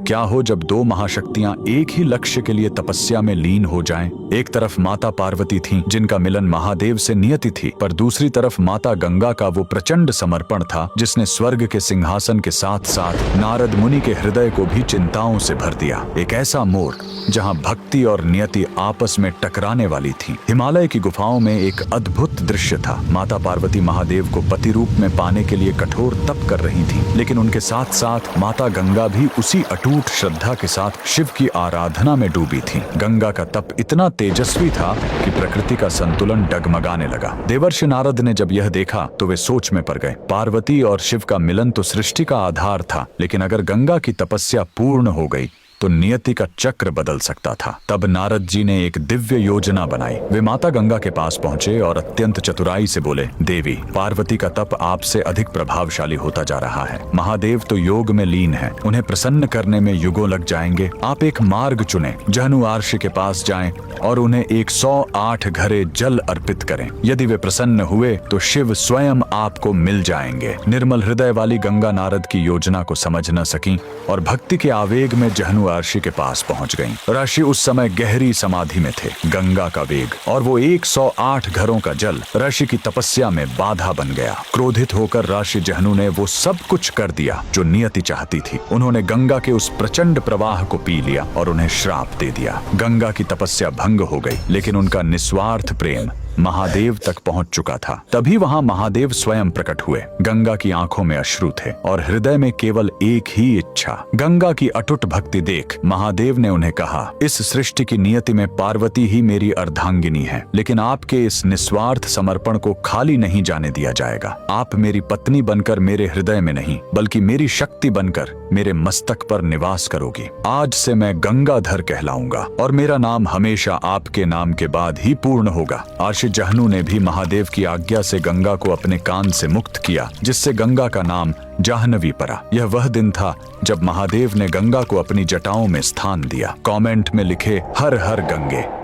क्या हो जब दो महाशक्तियां एक ही लक्ष्य के लिए तपस्या में लीन हो जाएं? एक तरफ माता पार्वती थीं, जिनका मिलन महादेव से नियति थी, पर दूसरी तरफ माता गंगा का वो प्रचंड समर्पण था जिसने स्वर्ग के सिंहासन के साथ साथ नारद मुनि के हृदय को भी चिंताओं से भर दिया। एक ऐसा मोड़ जहां भक्ति और नियति आपस में टकराने वाली थी। हिमालय की गुफाओं में एक अद्भुत दृश्य था। माता पार्वती महादेव को पति रूप में पाने के लिए कठोर तप कर रही थी, लेकिन उनके साथ साथ माता गंगा भी उसी अटूट श्रद्धा के साथ शिव की आराधना में डूबी थी। गंगा का तप इतना तेजस्वी था कि प्रकृति का संतुलन डगमगाने लगा। देवर्षि नारद ने जब यह देखा तो वे सोच में पड़ गए। पार्वती और शिव का मिलन तो सृष्टि का आधार था, लेकिन अगर गंगा की तपस्या पूर्ण हो गई तो नियति का चक्र बदल सकता था। तब नारद जी ने एक दिव्य योजना बनाई। वे माता गंगा के पास पहुंचे और अत्यंत चतुराई से बोले, देवी, पार्वती का तप आपसे अधिक प्रभावशाली होता जा रहा है। महादेव तो योग में लीन हैं, उन्हें प्रसन्न करने में युगों लग जाएंगे। आप एक मार्ग चुनें, जहनु आर्षि के पास जाएं और उन्हें 108 घड़े जल अर्पित करें। यदि वे प्रसन्न हुए तो शिव स्वयं आपको मिल जाएंगे। निर्मल हृदय वाली गंगा नारद की योजना को समझ न सकी और भक्ति के आवेग में जहनु ऋषि के पास पहुंच गईं। ऋषि उस समय गहरी समाधि में थे। गंगा का वेग और वो 108 घरों का जल ऋषि की तपस्या में बाधा बन गया। क्रोधित होकर ऋषि जहनु ने वो सब कुछ कर दिया जो नियति चाहती थी। उन्होंने गंगा के उस प्रचंड प्रवाह को पी लिया और उन्हें श्राप दे दिया। गंगा की तपस्या भंग हो गई, लेकिन उनका निस्वार्थ प्रेम महादेव तक पहुंच चुका था। तभी वहां महादेव स्वयं प्रकट हुए। गंगा की आंखों में अश्रु थे और हृदय में केवल एक ही इच्छा, गंगा की अटूट भक्ति देख महादेव ने उन्हें कहा, इस सृष्टि की नियति में पार्वती ही मेरी अर्धांगिनी है, लेकिन आपके इस निस्वार्थ समर्पण को खाली नहीं जाने दिया जाएगा। आप मेरी पत्नी बनकर मेरे हृदय में नहीं, बल्कि मेरी शक्ति बनकर मेरे मस्तक पर निवास करोगी। आज से मैं गंगाधर कहलाऊंगा और मेरा नाम हमेशा आपके नाम के बाद ही पूर्ण होगा। जहनु ने भी महादेव की आज्ञा से गंगा को अपने कान से मुक्त किया, जिससे गंगा का नाम जाह्नवी पड़ा। यह वह दिन था जब महादेव ने गंगा को अपनी जटाओं में स्थान दिया। कमेंट में लिखे, हर हर गंगे।